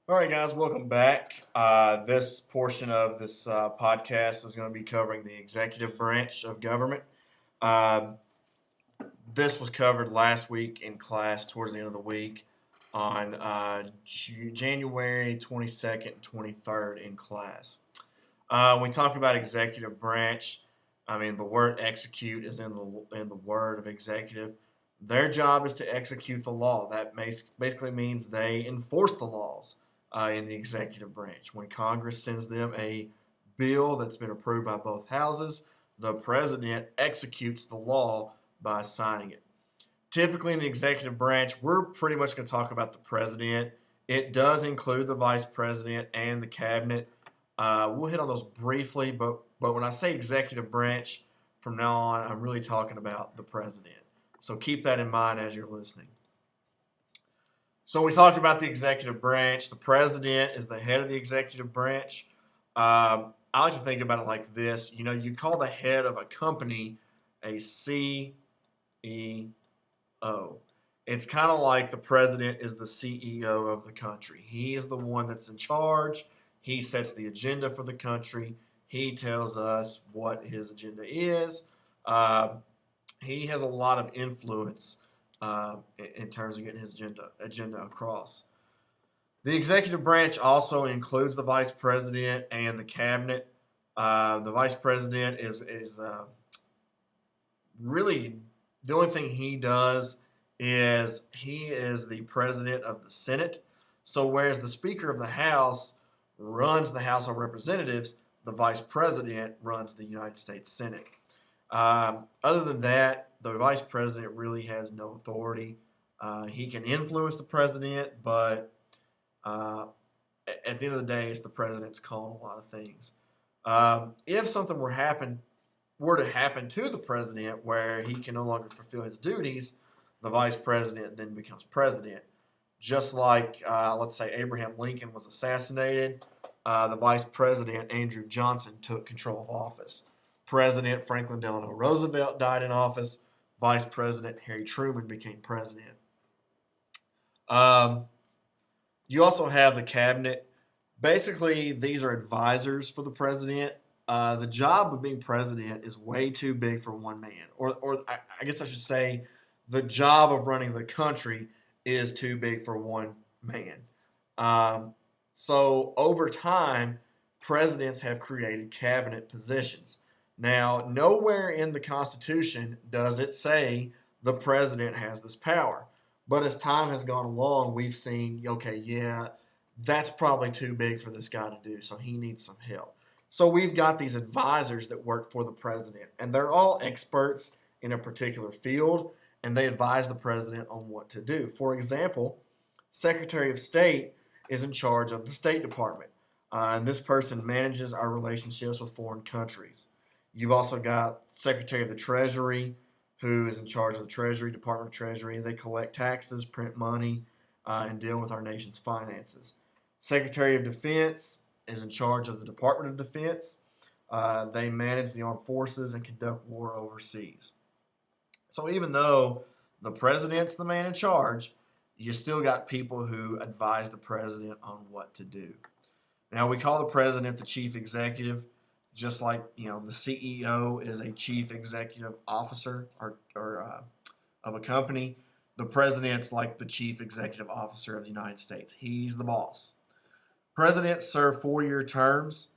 All right, guys, welcome back. This portion of this podcast is going to be covering the executive branch of government. Um this was covered last week in class towards the end of the week on January 22nd and 23rd in class. When we talk about executive branch, I mean, the word execute is in the word of executive. Their job is to execute the law. That basically means they enforce the laws in the executive branch. When Congress sends them a bill that's been approved by both houses, the president executes the law by signing it. Typically, in the executive branch, we're pretty much going to talk about the president. It does include the vice president and the cabinet. We'll hit on those briefly, but when I say executive branch, from now on, I'm really talking about the president. So keep that in mind as you're listening. So we talked about the executive branch. The president is the head of the executive branch. I like to think about it like this. You know, you call the head of a company a CEO. It's kind of like the president is the CEO of the country. He is the one that's in charge. He sets the agenda for the country. He tells us what his agenda is. Uh, he has a lot of influence in terms of getting his agenda across. The executive branch also includes the vice president and the cabinet. The vice president is really the only thing he does is he is the president of the Senate. So whereas the Speaker of the House runs the House of Representatives, the Vice President runs the United States Senate. Other than that, the Vice President really has no authority. He can influence the President, but uh, at the end of the day, it's the President's calling a lot of things. If something were to happen to the president where he can no longer fulfill his duties, the vice president then becomes president. Just like, let's say, Abraham Lincoln was assassinated, the vice president, Andrew Johnson, took control of office. President Franklin Delano Roosevelt died in office. Vice President Harry Truman became president. Um, you also have the cabinet. Basically, these are advisors for the president. The job of being president is way too big for one man, or I guess I should say, the job of running the country is too big for one man. Um, so over time, presidents have created cabinet positions. Now, nowhere in the Constitution does it say the president has this power. But as time has gone along, we've seen, okay, yeah, that's probably too big for this guy to do, so he needs some help. So we've got these advisors that work for the president, and they're all experts in a particular field, and they advise the president on what to do. For example, Secretary of State is in charge of the State Department, and this person manages our relationships with foreign countries. You've also got Secretary of the Treasury, who is in charge of the Treasury, Department of Treasury. They collect taxes, print money, and deal with our nation's finances. Secretary of Defense is in charge of the Department of Defense. They manage the armed forces and conduct war overseas. So even though the president's the man in charge, you still got people who advise the president on what to do. Now we call the president the chief executive, just like the CEO is a chief executive officer or of a company. The president's like the chief executive officer of the United States. He's the boss. Presidents serve 4-year terms,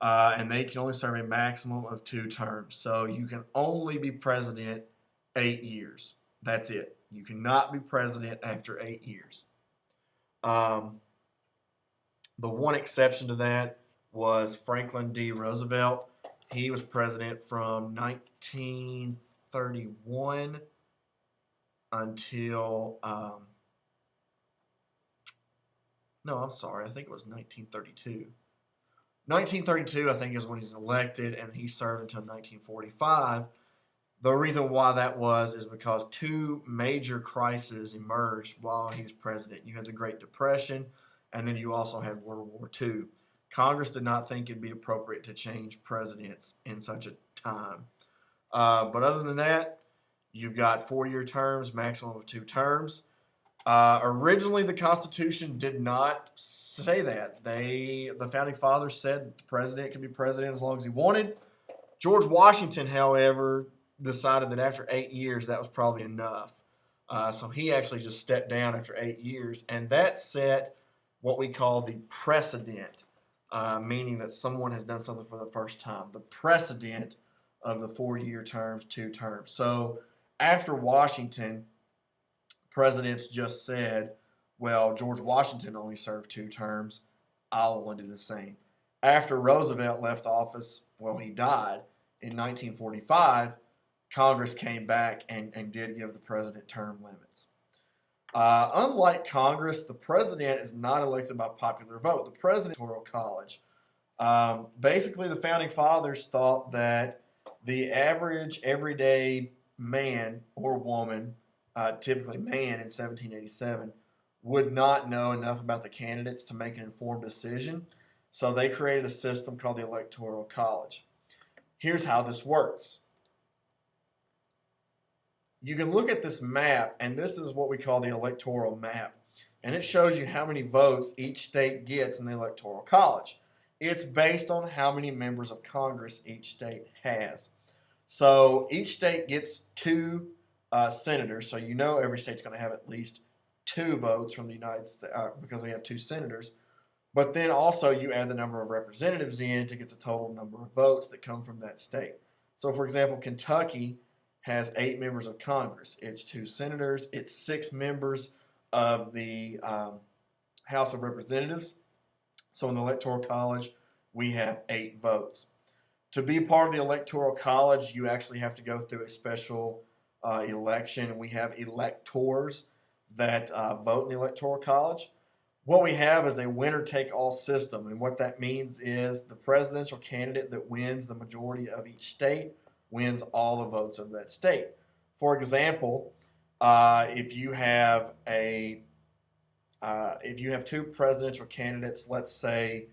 and they can only serve a maximum of 2 terms. So you can only be president 8 years. That's it. You cannot be president after 8 years. Um, the one exception to that was Franklin D. Roosevelt. He was president from 1931 until no, I'm sorry. I think it was 1932. 1932, I think, is when he's elected, and he served until 1945. The reason why that was is because two major crises emerged while he was president. You had the Great Depression, and then you also had World War II. Congress did not think it'd be appropriate to change presidents in such a time. But other than that, you've got 4-year terms, maximum of 2 terms. Originally, the Constitution did not say that. The founding fathers said that the president could be president as long as he wanted. George Washington, however, decided that after 8 years, that was probably enough. So he actually just stepped down after 8 years, and that set what we call the precedent, meaning that someone has done something for the first time. The precedent of the 4-year terms, 2 terms. So after Washington, presidents just said, well, George Washington only served 2 terms. I'll only do the same. After Roosevelt left office, well, he died in 1945. Congress came back and did give the president term limits. Unlike Congress, the president is not elected by popular vote. The Presidential College. Basically, the founding fathers thought that the average everyday man or woman, typically man in 1787, would not know enough about the candidates to make an informed decision. So they created a system called the Electoral College. Here's how this works. You can look at this map, and this is what we call the electoral map. And it shows you how many votes each state gets in the Electoral College. It's based on how many members of Congress each state has. So each state gets 2 senators. So you know every state's going to have at least 2 votes from the United States because we have 2 senators. But then also you add the number of representatives in to get the total number of votes that come from that state. So for example, Kentucky has 8 members of Congress. It's 2 senators. It's 6 members of the House of Representatives. So in the Electoral College, we have 8 votes. To be part of the Electoral College, you actually have to go through a special election. We have electors that vote in the Electoral College. What we have is a winner-take-all system, and what that means is the presidential candidate that wins the majority of each state wins all the votes of that state. For example, if you have 2 presidential candidates, let's say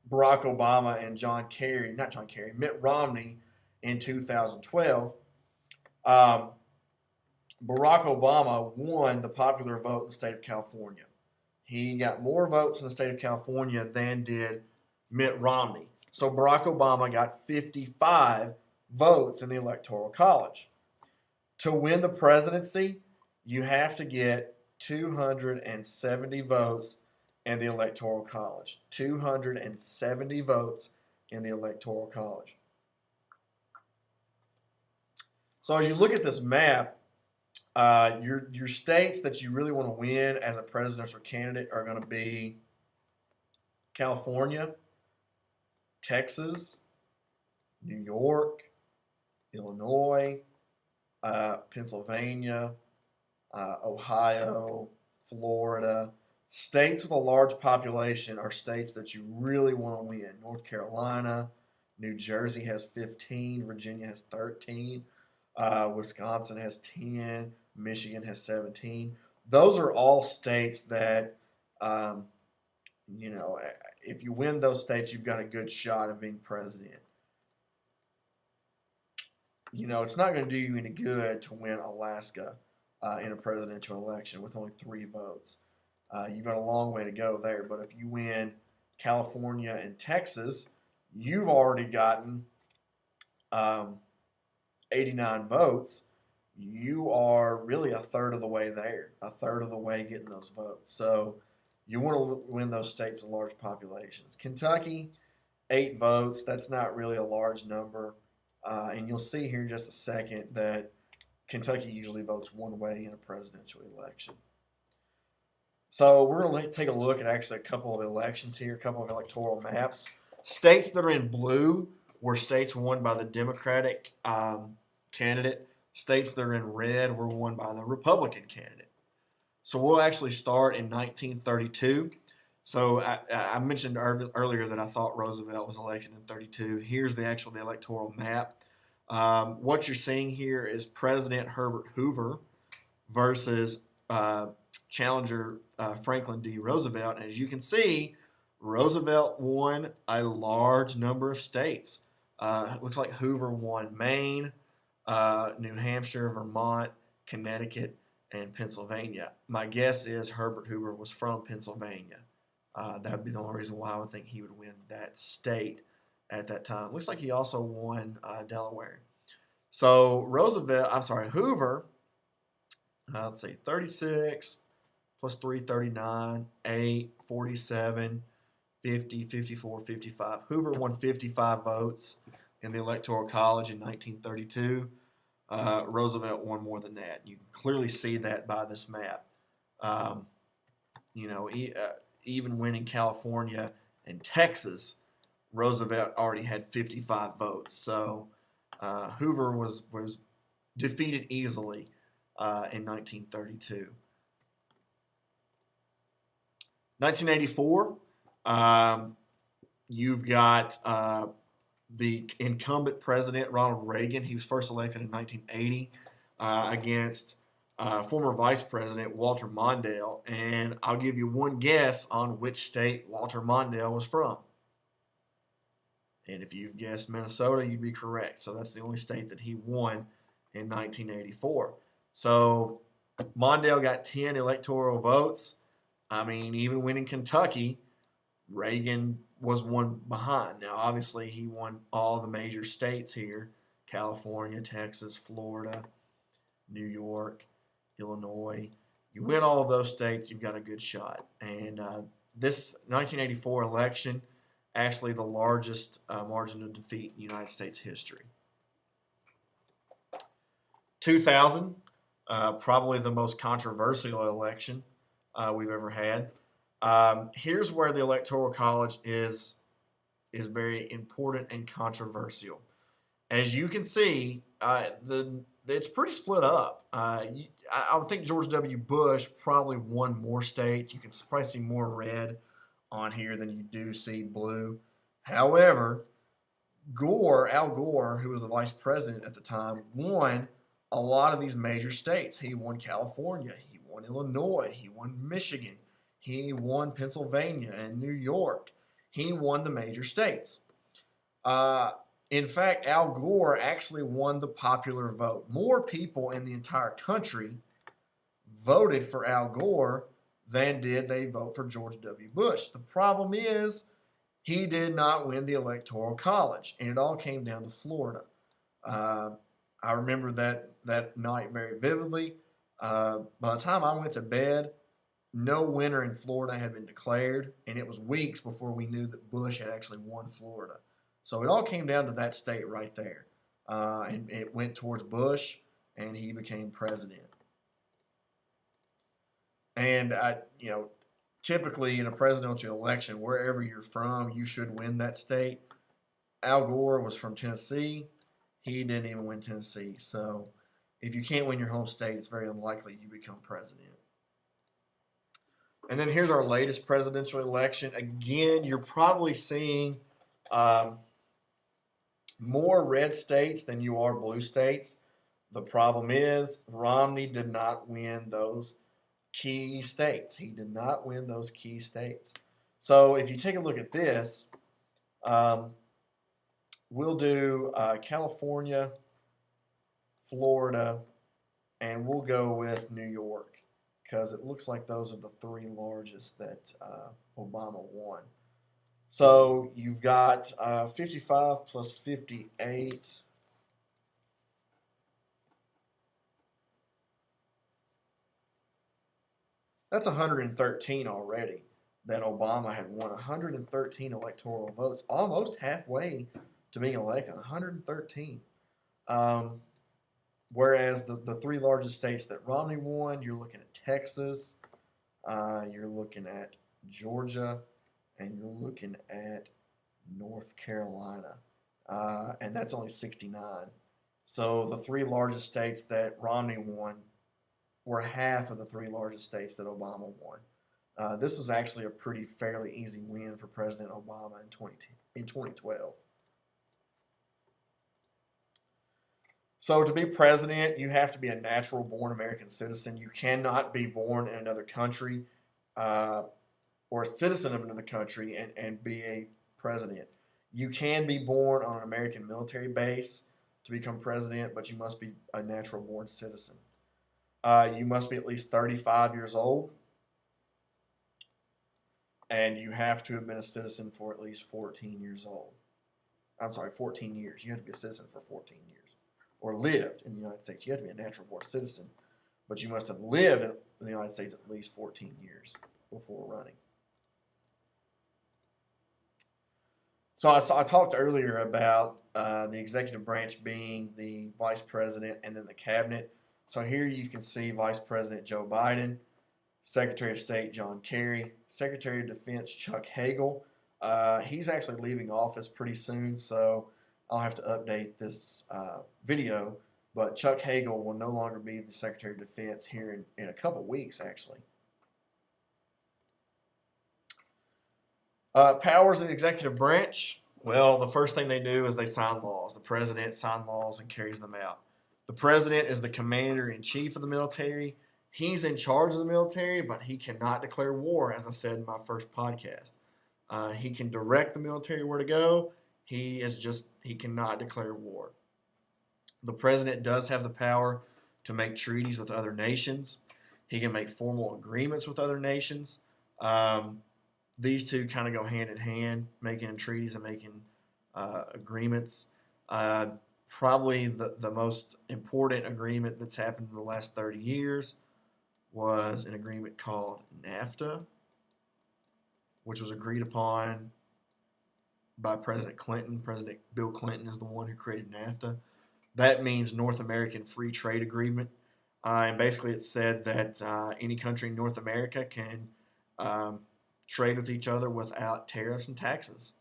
Barack Obama and Mitt Romney in 2012, Barack Obama won the popular vote in the state of California. He got more votes in the state of California than did Mitt Romney. So Barack Obama got 55 votes in the Electoral College. To win the presidency, you have to get 270 votes in the Electoral College. 270 votes in the Electoral College. So as you look at this map, your states that you really want to win as a presidential candidate are going to be California, Texas, New York, Illinois, Pennsylvania, Ohio, Florida. States with a large population are states that you really want to win. North Carolina, New Jersey has 15, Virginia has 13, Wisconsin has 10, Michigan has 17. Those are all states that, if you win those states, you've got a good shot of being president. It's not going to do you any good to win Alaska in a presidential election with only 3 votes. You've got a long way to go there. But if you win California and Texas, you've already gotten 89 votes. You are really a third of the way there, a third of the way getting those votes. So you want to win those states with large populations. Kentucky, 8 votes. That's not really a large number. And you'll see here in just a second that Kentucky usually votes one way in a presidential election. So we're going to take a look at actually a couple of elections here, a couple of electoral maps. States that are in blue were states won by the Democratic candidate. States that are in red were won by the Republican candidate. So we'll actually start in 1932. So I mentioned earlier that I thought Roosevelt was elected in 32. Here's the electoral map. What you're seeing here is President Herbert Hoover versus challenger Franklin D. Roosevelt. And as you can see, Roosevelt won a large number of states. It looks like Hoover won Maine, New Hampshire, Vermont, Connecticut, and Pennsylvania. My guess is Herbert Hoover was from Pennsylvania. That would be the only reason why I would think he would win that state at that time. Looks like he also won Delaware. So Hoover, let's see, 36 plus 3, 39, 8, 47, 50, 54, 55. Hoover won 55 votes in the Electoral College in 1932. Roosevelt won more than that. You can clearly see that by this map. Um, even winning California and Texas, Roosevelt already had 55 votes. So Hoover was defeated easily in 1932. 1984, you've got the incumbent president, Ronald Reagan. He was first elected in 1980 against former vice president Walter Mondale. And I'll give you one guess on which state Walter Mondale was from. And if you've guessed Minnesota, you'd be correct. So that's the only state that he won in 1984. So Mondale got 10 electoral votes. I mean, even winning Kentucky, Reagan was one behind. Now, obviously, he won all the major states here: California, Texas, Florida, New York, Illinois. You win all of those states, you've got a good shot. And this 1984 election, actually the largest margin of defeat in United States history. 2000, probably the most controversial election we've ever had. Here's where the Electoral College is very important and controversial. As you can see, it's pretty split up. I would think George W. Bush probably won more states. You can probably see more red on here than you do see blue. However, Al Gore, who was the vice president at the time, won a lot of these major states. He won California. He won Illinois. He won Michigan. He won Pennsylvania and New York. He won the major states. In fact, Al Gore actually won the popular vote. More people in the entire country voted for Al Gore than did they vote for George W. Bush. The problem is he did not win the Electoral College, and it all came down to Florida. I remember that night very vividly. By the time I went to bed, no winner in Florida had been declared, and it was weeks before we knew that Bush had actually won Florida. So it all came down to that state right there, and it went towards Bush, and he became president. And typically in a presidential election, wherever you're from, you should win that state. Al Gore was from Tennessee. He didn't even win Tennessee. So if you can't win your home state, it's very unlikely you become president. And then here's our latest presidential election. Again, you're probably seeing more red states than you are blue states. The problem is Romney did not win those key states. He did not win those key states. So if you take a look at this, we'll do California, Florida, and we'll go with New York because it looks like those are the three largest that Obama won. So you've got 55 plus 58. That's 113 already that Obama had won. 113 electoral votes, almost halfway to being elected. 113. Whereas the three largest states that Romney won, you're looking at Texas, you're looking at Georgia, and you're looking at North Carolina. And that's only 69. So the three largest states that Romney won were half of the three largest states that Obama won. This was actually a pretty fairly easy win for President Obama in 2012. So to be president, you have to be a natural-born American citizen. You cannot be born in another country or a citizen of another country and be a president. You can be born on an American military base to become president, but you must be a natural-born citizen. You must be at least 35 years old, and you have to have been a citizen for at least 14 years old. I'm sorry, 14 years. You have to be a citizen for 14 years, or lived in the United States. You have to be a natural born citizen, but you must have lived in the United States at least 14 years before running. So I talked earlier about the executive branch being the vice president and then the cabinet. So here you can see Vice President Joe Biden, Secretary of State John Kerry, Secretary of Defense Chuck Hagel. He's actually leaving office pretty soon, so I'll have to update this video. But Chuck Hagel will no longer be the Secretary of Defense here in a couple weeks, actually. Powers of the executive branch. Well, the first thing they do is they sign laws. The president signs laws and carries them out. The president is the commander in chief of the military. He's in charge of the military, but he cannot declare war, as I said in my first podcast. He can direct the military where to go. He cannot declare war. The president does have the power to make treaties with other nations. He can make formal agreements with other nations. These two kind of go hand in hand, making treaties and making agreements. Probably the most important agreement that's happened in the last 30 years was an agreement called NAFTA, which was agreed upon by President Clinton. President Bill Clinton is the one who created NAFTA. That means North American Free Trade Agreement. And basically it said that any country in North America can trade with each other without tariffs and taxes.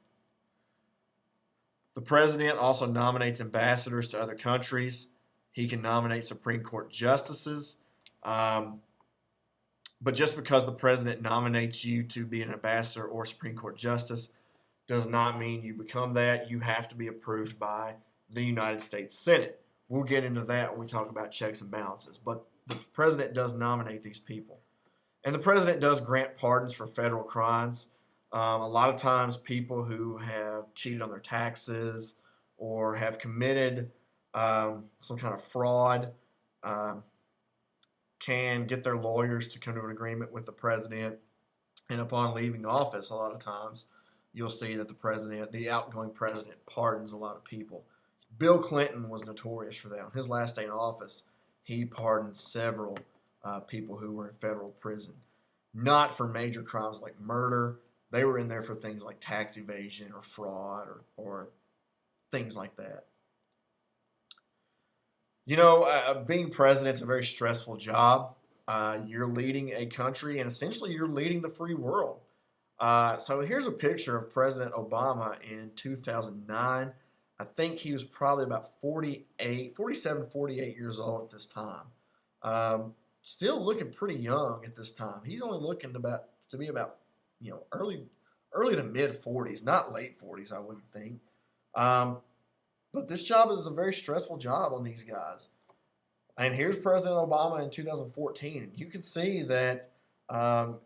The president also nominates ambassadors to other countries. He can nominate Supreme Court justices. But just because the president nominates you to be an ambassador or Supreme Court justice does not mean you become that. You have to be approved by the United States Senate. We'll get into that when we talk about checks and balances. But the president does nominate these people. And the president does grant pardons for federal crimes. A lot of times people who have cheated on their taxes or have committed some kind of fraud can get their lawyers to come to an agreement with the president. And upon leaving office, a lot of times you'll see that the outgoing president, pardons a lot of people. Bill Clinton was notorious for that. On his last day in office, he pardoned several people who were in federal prison. Not for major crimes like murder. They were in there for things like tax evasion or fraud or things like that. You know, being president is a very stressful job. You're leading a country, and essentially you're leading the free world. So here's a picture of President Obama in 2009. I think he was probably about 47, 48 years old at this time. Still looking pretty young at this time. He's only looking to be about early to mid 40s, not late 40s, I wouldn't think. But this job is a very stressful job on these guys. And here's President Obama in 2014. You can see that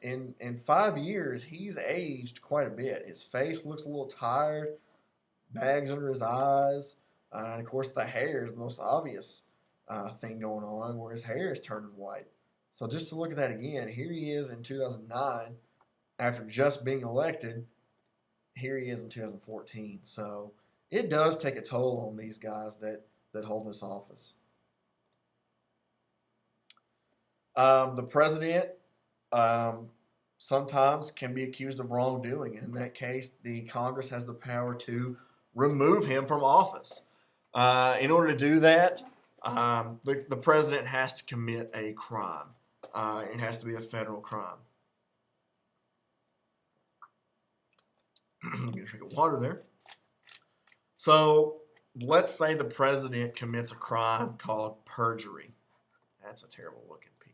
in 5 years, he's aged quite a bit. His face looks a little tired, bags under his eyes, and of course the hair is the most obvious thing going on, where his hair is turning white. So just to look at that again, here he is in 2009, after just being elected. Here he is in 2014. So it does take a toll on these guys that hold this office. The president sometimes can be accused of wrongdoing. In that case, the Congress has the power to remove him from office. In order to do that, the president has to commit a crime. It has to be a federal crime. I'm going to drink of water there. So let's say the president commits a crime called perjury. That's a terrible looking P.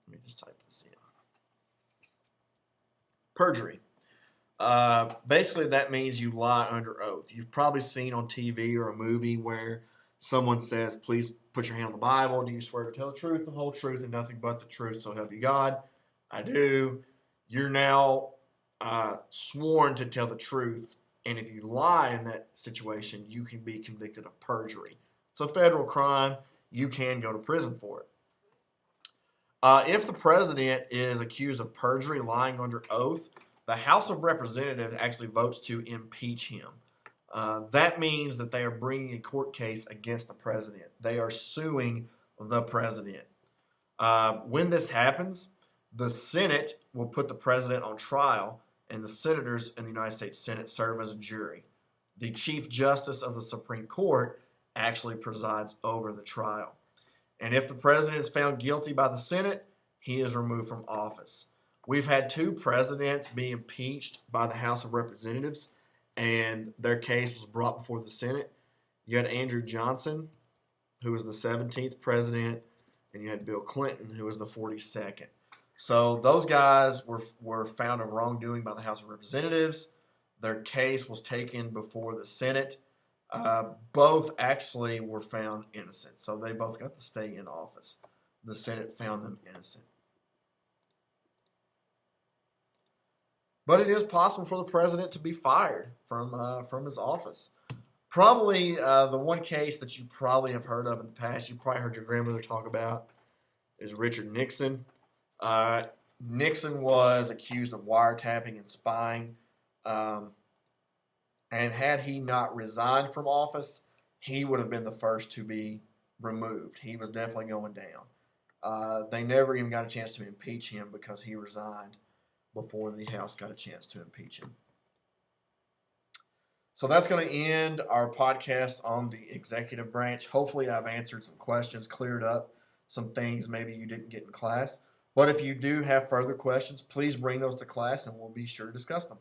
Let me just type this in. Perjury. Basically, that means you lie under oath. You've probably seen on TV or a movie where someone says, please put your hand on the Bible. Do you swear to tell the truth, the whole truth, and nothing but the truth, so help you God? I do. You're now sworn to tell the truth, and if you lie in that situation, you can be convicted of perjury. It's a federal crime. you can go to prison for it. If the president is accused of perjury, lying under oath, the House of Representatives actually votes to impeach him. That means that they are bringing a court case against the president. They are suing the president. When this happens, the Senate will put the president on trial, and the senators in the United States Senate serve as a jury. The Chief Justice of the Supreme Court actually presides over the trial. And if the president is found guilty by the Senate, he is removed from office. We've had 2 presidents be impeached by the House of Representatives, and their case was brought before the Senate. You had Andrew Johnson, who was the 17th president, and you had Bill Clinton, who was the 42nd. So those guys were found of wrongdoing by the House of Representatives. Their case was taken before the Senate. Both actually were found innocent, so they both got to stay in office. The Senate found them innocent. But it is possible for the president to be fired from his office. Probably the one case that you probably have heard of in the past, you probably heard your grandmother talk about, is Richard Nixon. Nixon was accused of wiretapping and spying. And had he not resigned from office, he would have been the first to be removed. He was definitely going down. They never even got a chance to impeach him because he resigned before the House got a chance to impeach him. So that's going to end our podcast on the executive branch. Hopefully I've answered some questions, cleared up some things maybe you didn't get in class. But if you do have further questions, please bring those to class and we'll be sure to discuss them.